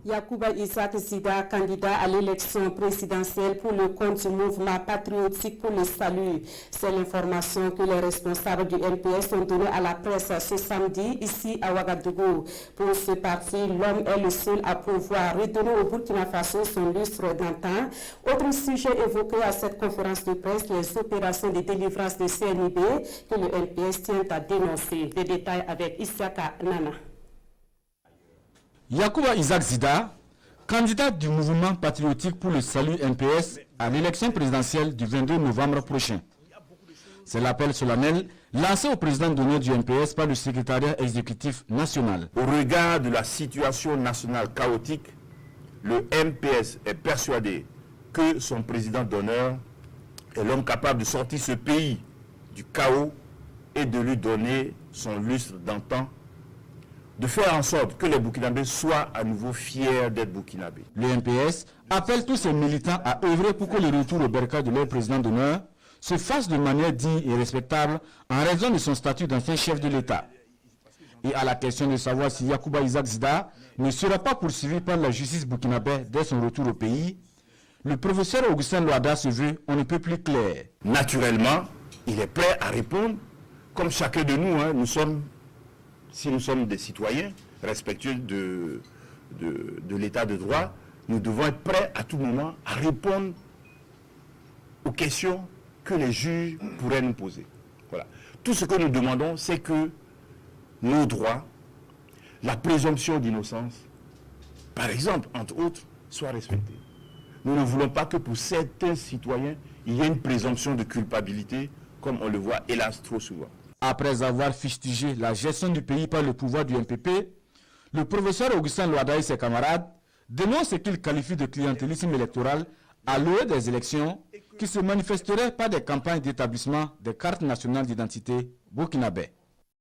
Yacouba Isaac Zida, candidat à l'élection présidentielle pour le compte du mouvement patriotique pour le salut. C'est l'information que les responsables du MPS ont donnée à la presse ce samedi ici à Ouagadougou. Pour ce parti, l'homme est le seul à pouvoir redonner au Burkina Faso son lustre d'antan. Autre sujet évoqué à cette conférence de presse, les opérations de délivrance de CNIB que le MPS tient à dénoncer. Des détails avec Issaka Nana. Yacouba Isaac Zida, candidat du mouvement patriotique pour le salut MPS à l'élection présidentielle du 22 novembre prochain. C'est l'appel solennel lancé au président d'honneur du MPS par le secrétariat exécutif national. Au regard de la situation nationale chaotique, le MPS est persuadé que son président d'honneur est l'homme capable de sortir ce pays du chaos et de lui donner son lustre d'antan, de faire en sorte que les Burkinabés soient à nouveau fiers d'être Burkinabés. Le MPS appelle tous ses militants à œuvrer pour que le retour au bercail de leur président d'honneur se fasse de manière digne et respectable en raison de son statut d'ancien chef de l'État. Et à la question de savoir si Yacouba Isaac Zida ne sera pas poursuivi par la justice burkinabé dès son retour au pays, le professeur Augustin Loada se veut on ne peut plus clair. Naturellement, il est prêt à répondre, comme chacun de nous, si nous sommes des citoyens respectueux de l'état de droit, nous devons être prêts à tout moment à répondre aux questions que les juges pourraient nous poser. Voilà. Tout ce que nous demandons, c'est que nos droits, la présomption d'innocence, par exemple, entre autres, soient respectés. Nous ne voulons pas que pour certains citoyens, il y ait une présomption de culpabilité, comme on le voit hélas trop souvent. Après avoir fustigé la gestion du pays par le pouvoir du MPP, le professeur Augustin Loada et ses camarades dénoncent ce qu'ils qualifient de clientélisme électoral à l'heure des élections qui se manifesteraient par des campagnes d'établissement des cartes nationales d'identité burkinabé.